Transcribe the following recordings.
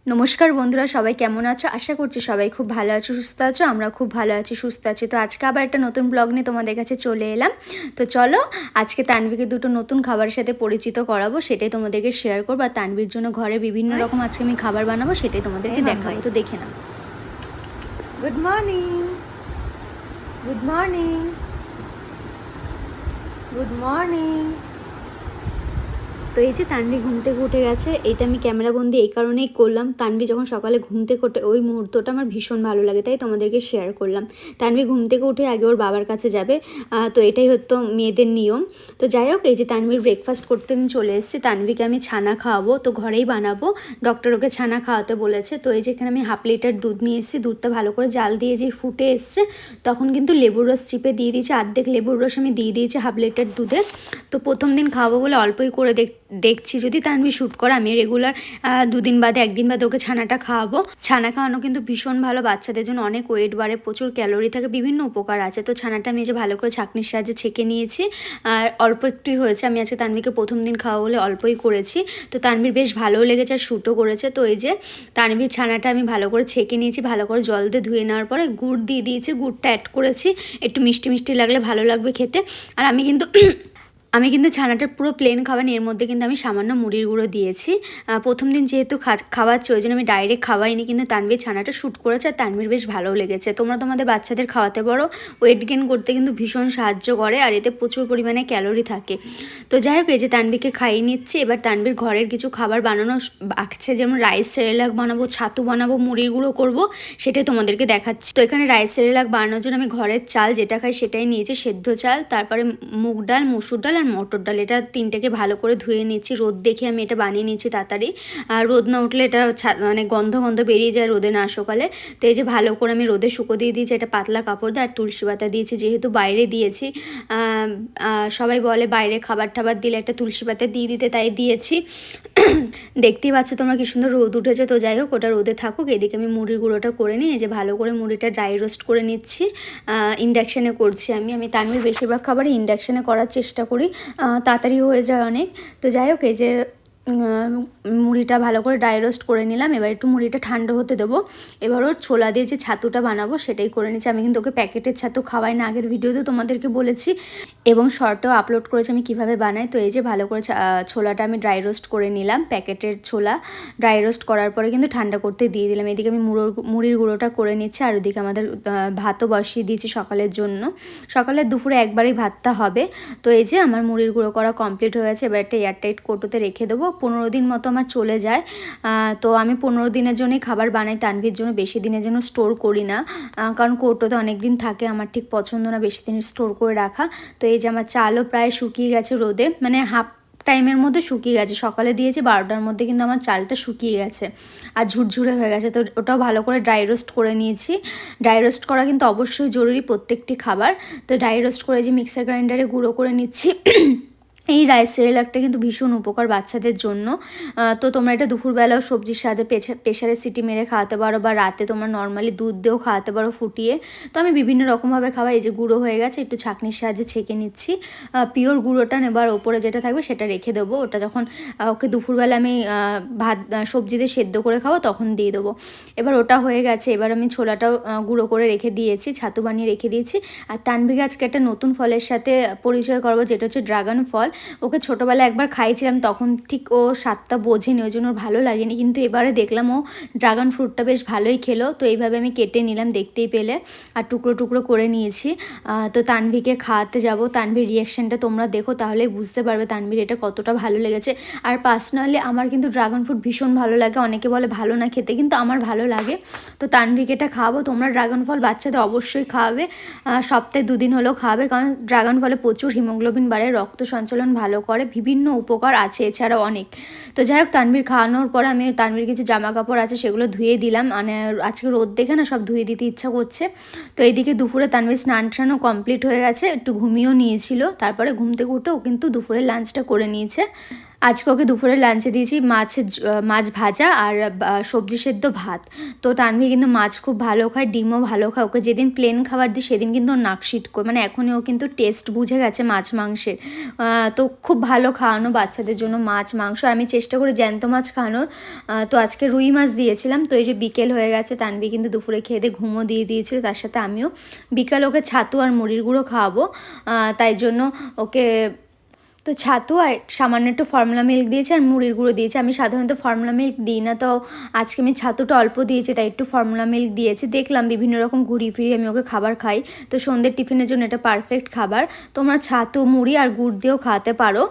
নমস্কার বন্ধুরা, সবাই কেমন আছো? আশা করছি সবাই খুব ভালো আছো, সুস্থ আছো। আমরা খুব ভালো আছি, সুস্থ আছি। তো আজকে আবার একটা নতুন ব্লগ নিয়ে তোমাদের কাছে চলে এলাম। তো চলো আজকে তানভীকে দুটো নতুন খাবারের সাথে পরিচিত করাবো, সেটাই তোমাদেরকে শেয়ার করবো। আর তানভীর জন্য ঘরে বিভিন্ন রকম আজকে আমি খাবার বানাবো, সেটাই তোমাদেরকে দেখাবো। তো দেখে নাও। Good morning, good morning, good morning. তো এই যে তানভী ঘুম থেকে উঠে গেছে, এটা আমি ক্যামেরাবন্দি এই কারণেই করলাম। তানভী যখন সকালে ঘুম থেকে ওঠে ওই মুহূর্তটা আমার ভীষণ ভালো লাগে, তাই তোমাদেরকে শেয়ার করলাম। তানভী ঘুম থেকে উঠে আগে ওর বাবার কাছে যাবে, তো এটাই হতো মেয়েদের নিয়ম। তো যাই হোক, এই যে তানভীর ব্রেকফাস্ট করতে আমি চলে এসেছি। তানভীকে আমি ছানা খাওয়াবো, তো ঘরেই বানাবো। ডক্টর ওকে ছানা খাওয়াতে বলেছে। তো এই যে এখানে আমি 1/2 লিটার দুধ নিয়ে এসেছি। দুধটা ভালো করে জাল দিয়ে যে ফুটে এসছে, তখন কিন্তু লেবুর রস চিপে দিয়ে দিয়েছি। অর্ধেক লেবুর রস আমি দিয়ে দিয়েছি 1/2 লিটার দুধে। তো প্রথম দিন খাওয়াবো বলে অল্পই করে দেখছি যদি তানভী শ্যুট করে। আমি রেগুলার 2 দিন বাদে 1 দিন বাদে ওকে ছানাটা খাওয়াবো। ছানা খাওয়ানো কিন্তু ভীষণ ভালো, বাচ্চাদের জন্য অনেক ওয়েট বাড়ে, প্রচুর ক্যালোরি থাকে, বিভিন্ন উপকার আছে। তো ছানাটা আমি যে ভালো করে ছাঁকনির সাহায্যে ছেঁকে নিয়েছি, আর অল্প একটুই হয়েছে। আমি আজকে তানভীকে প্রথম দিন খাওয়া বলে অল্পই করেছি। তো তানভীর বেশ ভালোও লেগেছে আর শ্যুটও করেছে। তো এই যে তানভীর ছানাটা আমি ভালো করে ছেঁকে নিয়েছি, ভালো করে জল দিয়ে ধুয়ে নেওয়ার পরে গুড় দিয়ে দিয়েছি। গুড়টা অ্যাড করেছি, একটু মিষ্টি মিষ্টি লাগলে ভালো লাগবে খেতে। আর আমি কিন্তু ছানাটা পুরো প্লেন খাওয়ানি, এর মধ্যে কিন্তু আমি সামান্য মুড়ির গুঁড়ো দিয়েছি। প্রথম দিন যেহেতু খাওয়াচ্ছি ওই জন্য আমি ডাইরেক্ট খাওয়াইনি, কিন্তু তানভীর ছানাটা শ্যুট করেছে আর তানভীর বেশ ভালোও লেগেছে। তোমরা তোমাদের বাচ্চাদের খাওয়াতে পারো, ওয়েট গেইন করতে কিন্তু ভীষণ সাহায্য করে আর এতে প্রচুর পরিমাণে ক্যালোরি থাকে। তো যাই হোক, এই যে তানভীরকে খাইয়ে নিচ্ছি। এবার তানভীর ঘরের কিছু খাবার বানানো আছে, যেমন রাইস সেরেলাক বানাবো, ছাতু বানাবো, মুড়ির গুঁড়ো করবো, সেটাই তোমাদেরকে দেখাচ্ছি। তো এখানে রাইস সেরেলাক বানানোর জন্য আমি ঘরের চাল যেটা খাই সেটাই নিয়েছি, সেদ্ধ চাল, তারপরে মুগ ডাল, মসুর ডাল আর মটর ডাল। এটা তিনটেকে ভালো করে ধুয়ে নিচ্ছি। রোদ দেখে আমি এটা বানিয়ে নিচ্ছি তাড়াতাড়ি। আর রোদ না উঠলে এটা মানে গন্ধ বেরিয়ে যায় রোদে না সকালে। তো এই যে ভালো করে আমি রোদে শুকো দিয়ে দিয়েছি, এটা পাতলা কাপড় দিয়ে। আর তুলসী পাতা দিয়েছি, যেহেতু বাইরে দিয়েছি। সবাই বলে বাইরে খাবার টাবার দিলে একটা তুলসী পাতা দিয়ে দিতে, তাই দিয়েছি। দেখতেই পাচ্ছ তোমরা কি সুন্দর রোদ উঠেছে। তো যাই হোক, ওটা রোদে থাকুক। এদিকে আমি মুড়ির গুঁড়োটা করে নিই। এই যে ভালো করে মুড়িটা ড্রাই রোস্ট করে নিচ্ছি। ইন্ডাকশানে করছি আমি তানভীর বেশিরভাগ খাবারই ইন্ডাকশানে করার চেষ্টা করি, তাড়াতাড়ি হয়ে যায় অনেক। তো যাই হোক, এই যে মুড়িটা ভালো করে ড্রাই রোস্ট করে নিলাম। এবার একটু মুড়িটা ঠান্ডা হতে দেবো। এবার ওর ছোলা দিয়ে যে ছাতুটা বানাবো সেটাই করে নিচ্ছি। আমি কিন্তু ওকে প্যাকেটের ছাতু খাওয়াই না, আগের ভিডিওতে তোমাদেরকে বলেছি, এবং শর্টও আপলোড করেছি আমি কীভাবে বানাই। তো এই যে ভালো করে ছোলাটা আমি ড্রাই রোস্ট করে নিলাম। প্যাকেটের ছোলা ড্রাই রোস্ট করার পরে কিন্তু ঠান্ডা করতে দিয়ে দিলাম। এদিকে আমি মুড়ির গুঁড়োটা করে নিচ্ছি। আর ওদিকে আমাদের ভাতও বসিয়ে দিয়েছি সকালের জন্য। সকালের দুপুরে একবারই ভাতটা হবে। তো এই যে আমার মুড়ির গুঁড়ো করা কমপ্লিট হয়ে গেছে। এবার একটা এয়ারটাইট কৌটোতে রেখে দেবো। 15 দিন মতো আমার চলে যায়। তো আমি 15 দিনের জন্যই খাবার বানাই তানভীর জন্য, বেশি দিনের জন্য স্টোর করি না, কারণ কৌটোতে অনেক দিন থাকে, আমার ঠিক পছন্দ না বেশি দিন স্টোর করে রাখা। তো এই যে আমার চালও প্রায় শুকিয়ে গেছে রোদে, মানে হাফ টাইমের মধ্যে শুকিয়ে গেছে। সকালে দিয়েছি 12টার মধ্যে, কিন্তু আমার চালটা শুকিয়ে গেছে আর ঝুরঝুরে হয়ে গেছে। তো ওটাও ভালো করে ড্রাই রোস্ট করে নিয়েছি। ড্রাই রোস্ট করা কিন্তু অবশ্যই জরুরি প্রত্যেকটি খাবার। তো ড্রাই রোস্ট করে যে মিক্সার গ্রাইন্ডারে গুঁড়ো করে নিচ্ছি। এই রাইস সেরেলাকটা কিন্তু ভীষণ উপকার বাচ্চাদের জন্য। তো তোমরা এটা দুপুরবেলাও সবজির সাথে প্রেশারে সিটি মেরে খাওয়াতে পারো, বা রাতে তোমরা নর্মালি দুধ দিয়েও খাওয়াতে পারো ফুটিয়ে। তো আমি বিভিন্ন রকমভাবে খাওয়াই। এই যে গুঁড়ো হয়ে গেছে, একটু ছাঁকনির সাহায্যে ছেঁকে নিচ্ছি। পিওর গুঁড়োটা নেবার ওপরে যেটা থাকবে সেটা রেখে দেবো। ওটা যখন ওকে দুপুরবেলা আমি ভাত সবজি দিয়ে সেদ্ধ করে খাবো তখন দিয়ে দেবো। এবার ওটা হয়ে গেছে। এবার আমি ছোলাটাও গুঁড়ো করে রেখে দিয়েছি, ছাতু বানিয়ে রেখে দিয়েছি। আর তানভীকে আজকে একটা নতুন ফলের সাথে পরিচয় করবো, যেটা হচ্ছে ড্রাগন ফল। ওকে ছোটোবেলায় একবার খাইয়েছিলাম, তখন ঠিক ও স্বাদটা বোঝেনি, ওই জন্য ওর ভালো লাগেনি। কিন্তু এবারে দেখলাম ও ড্রাগন ফ্রুটটা বেশ ভালোই খেলো। তো এইভাবে আমি কেটে নিলাম, দেখতেই পেলে, আর টুকরো টুকরো করে নিয়েছি। তো তানভীকে খাওয়াতে যাব। তানভীর রিয়াকশানটা তোমরা দেখো, তাহলেই বুঝতে পারবে তানভীর এটা কতটা ভালো লেগেছে। আর পার্সোনালি আমার কিন্তু ড্রাগন ফ্রুট ভীষণ ভালো লাগে। অনেকে বলে ভালো না খেতে, কিন্তু আমার ভালো লাগে। তো তানভীকে এটা খাওয়াবো। তোমরা ড্রাগন ফল বাচ্চাদের অবশ্যই খাওয়াবে, সপ্তাহে 2 দিন হলেও খাওয়াবে, কারণ ড্রাগন ফলে প্রচুর হিমোগ্লোবিন বাড়ে, রক্ত সঞ্চালন ভালো করে, বিভিন্ন উপকার আছে এছাড়াও অনেক। তো যাই হোক, তানভীর খাওয়ানোর পর আমি তানভীর কিছু জামা কাপড় আছে সেগুলো ধুয়ে দিলাম। মানে আজকে রোদ দেখে না সব ধুয়ে দিতে ইচ্ছা করছে। তো এইদিকে দুপুরে তানভীর স্নান টানও কমপ্লিট হয়ে গেছে, একটু ঘুমিয়েও নিয়েছিল। তারপরে ঘুম থেকে উঠেও কিন্তু দুপুরে লাঞ্চটা করে নিয়েছে। আজকে ওকে দুপুরে লাঞ্চে দিয়েছি মাছ ভাজা আর সবজি সেদ্ধ ভাত। তো তানভি কিন্তু মাছ খুব ভালো খায়, ডিমও ভালো খায়। ওকে যেদিন প্লেন খাবার দিই সেদিন কিন্তু ওর নাকশিট করে, মানে এখনই ও কিন্তু টেস্ট বুঝে গেছে মাছ মাংসের। তো খুব ভালো খাওয়ানো বাচ্চাদের জন্য মাছ মাংস। আর আমি চেষ্টা করি জ্যান্ত মাছ খাওয়ানোর। তো আজকে রুই মাছ দিয়েছিলাম। তো এই যে বিকেল হয়ে গেছে, তানভি কিন্তু দুপুরে খেয়ে দিয়ে ঘুমও দিয়ে দিয়েছিল, তার সাথে আমিও বিকাল ওকে ছাতু আর মুড়ির গুঁড়ো খাওয়াবো। তাই জন্য ওকে তো ছাতু আর সামান্য একটু ফর্মুলা মিল্ক দিয়েছি আর মুড়ির গুঁড়ো দিয়েছি। আমি সাধারণত ফর্মুলা মিল্ক দিই না, তো আজকে আমি ছাতুটা অল্প দিয়েছি, তাই একটু ফর্মুলা মিল্ক দিয়েছি। দেখলাম বিভিন্ন রকম ঘুরিয়ে ফিরিয়ে আমি ওকে খাবার খাই, তো সন্ধ্যের টিফিনের জন্য এটা পারফেক্ট খাবার। তোমরা ছাতু মুড়ি আর গুড় দিয়েও খাওয়াতে পারো।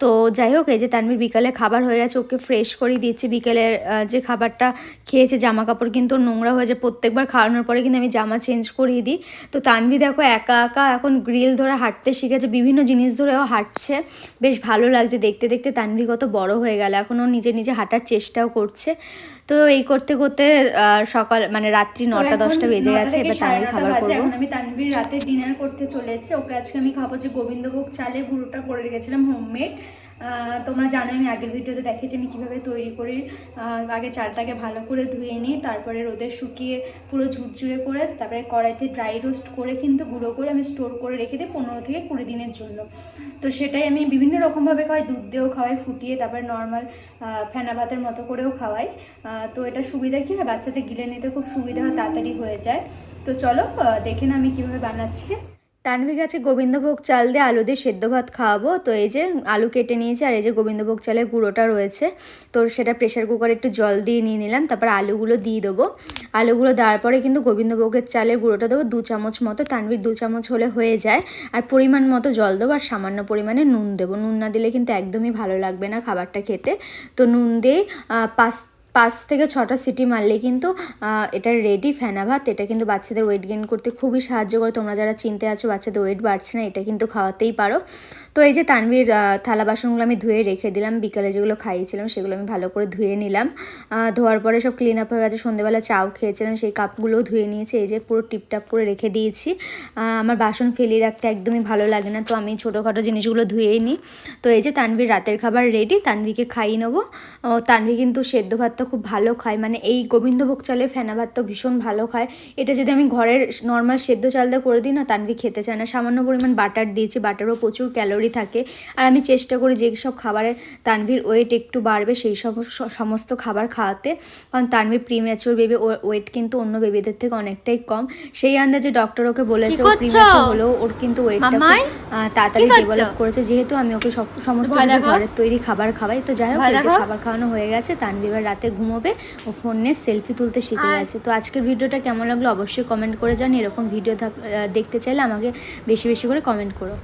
তো যাই হোক, এই যে তানভীর বিকালে খাবার হয়ে গেছে, ওকে ফ্রেশ করে দিচ্ছি। বিকেলের যে খাবারটা খেয়েছে, জামা কাপড় কিন্তু নোংরা হয়ে যায়, প্রত্যেকবার খাওয়ানোর পরে কিন্তু আমি জামা চেঞ্জ করিয়ে দিই। তো তানভি দেখো একা একা এখন গ্রিল ধরে হাঁটতে শিখেছে, বিভিন্ন জিনিস ধরেও হাঁটছে, বেশ ভালো লাগছে দেখতে দেখতে। তানভি কত বড় হয়ে গেল, এখনও নিজে নিজে হাঁটার চেষ্টাও করছে। তো এই করতে করতে সকাল মানে রাত্রি 9টা-10টা বেজে গেছে। এবার তানভি খাবার করবো। এখন আমি তানভির রাতে ডিনার করতে চলে এসেছি। ওকে আজকে আমি খাবো যে গোবিন্দভোগ চালের গুঁড়োটা করে রেখেছিলাম হোমমেড। তোমরা জানো আমি আগের ভিডিওতে দেখিয়েছি আমি কীভাবে তৈরি করি। আগে চালটাকে ভালো করে ধুয়ে নিই, তারপরে রোদে শুকিয়ে পুরো ঝুরঝুরে করে, তারপরে কড়াইতে ড্রাই রোস্ট করে কিন্তু গুঁড়ো করে আমি স্টোর করে রেখে দিই 15 থেকে 20 দিনের জন্য। তো সেটাই আমি বিভিন্ন রকমভাবে খাওয়াই, দুধ দিয়েও খাওয়াই ফুটিয়ে, তারপরে নর্মাল ফেনা ভাতের মতো করেও খাওয়াই। তো এটা সুবিধা কী হয়, বাচ্চাদের গিলে নিতে খুব সুবিধা হয়, তাড়াতাড়ি হয়ে যায়। তো চলো দেখে না আমি কীভাবে বানাচ্ছি। তানভি গাছে গোবিন্দভোগ চাল দিয়ে আলু দিয়ে সেদ্ধ ভাত খাওয়াবো। তো এই যে আলু কেটে নিয়েছি, আর এই যে গোবিন্দভোগ চালের গুঁড়োটা রয়েছে, তো সেটা প্রেশার কুকারে একটু জল দিয়ে নিয়ে নিলাম। তারপর আলুগুলো দিয়ে দেবো। আলুগুলো দেওয়ার পরে কিন্তু গোবিন্দভোগের চালের গুঁড়োটা দেবো 2 চামচ মতো, তানভির 2 চামচ হলে হয়ে যায়। আর পরিমাণ মতো জল দেবো, আর সামান্য পরিমাণে নুন দেবো। নুন না দিলে কিন্তু একদমই ভালো লাগবে না খাবারটা খেতে। তো নুন দিয়ে 5 থেকে 6টা সিটি মারলে কিন্তু এটা রেডি ফেনা ভাত। এটা কিন্তু বাচ্চাদের ওয়েট গেইন করতে খুবই সাহায্য করে। তোমরা যারা চিনতে আছো বাচ্চাদের ওয়েট বাড়ছে না, এটা কিন্তু খাওয়াতেই পারো। তো এই যে তানভীর থালা বাসনগুলো আমি ধুয়ে রেখে দিলাম, বিকালে যেগুলো খাইয়েছিলাম সেগুলো আমি ভালো করে ধুয়ে নিলাম। ধোয়ার পরে সব ক্লিন আপ হয়ে গেছে। সন্ধ্যেবেলা চাও খেয়েছিলাম, সেই কাপগুলোও ধুয়ে নিয়েছি। এই যে পুরো টিপটাপ করে রেখে দিয়েছি। আমার বাসন ফেলিয়ে রাখতে একদমই ভালো লাগে না, তো আমি ছোটোখাটো জিনিসগুলো ধুয়েই নিই। তো এই যে তানভীর রাতের খাবার রেডি, তানভিকে খাইয়ে নেবো। তানভি কিন্তু সেদ্ধ ভাতটা খুব ভালো খায়, মানে এই গোবিন্দভোগ চালের ফেনা ভাত তো ভীষণ ভালো খায়। এটা যদি আমি ঘরের নর্মাল সেদ্ধ চাল দিয়ে করে দিই না, তানভি খেতে চায় না। সামান্য পরিমাণ বাটার দিয়েছি, বাটারও প্রচুর ক্যালোরি থাকে। আর আমি চেষ্টা করি যে সব খাবারে তানভির ওয়েট একটু বাড়বে সেই সমস্ত খাবার খাওয়াতে, কারণ তানভির প্রিম্যাচিওর বেবি ওয়েট কিন্তু অন্য বেবিদের থেকে অনেকটাই কম। সেই আন্দাজে ডক্টর ওকে বলেছে ও প্রিম্যাচিওর হলেও ওর কিন্তু ওয়েটটা তাড়াতাড়ি ডেভেলপ করেছে, যেহেতু আমি ওকে সমস্ত কিছু ঘরের তৈরি খাবার খাওয়াই। তো যাই হোক, এই যে খাবার খাওয়ানো হয়ে গেছে, তানভি এবার রাতে ঘুমোবে। ও ফোন নিয়ে সেলফি তুলতে শিখে গেছে। তো আজকের ভিডিওটা কেমন লাগলো অবশ্যই কমেন্ট করে জানি। এরকম ভিডিও দেখতে চাইলে আমাকে বেশি বেশি করে কমেন্ট করো।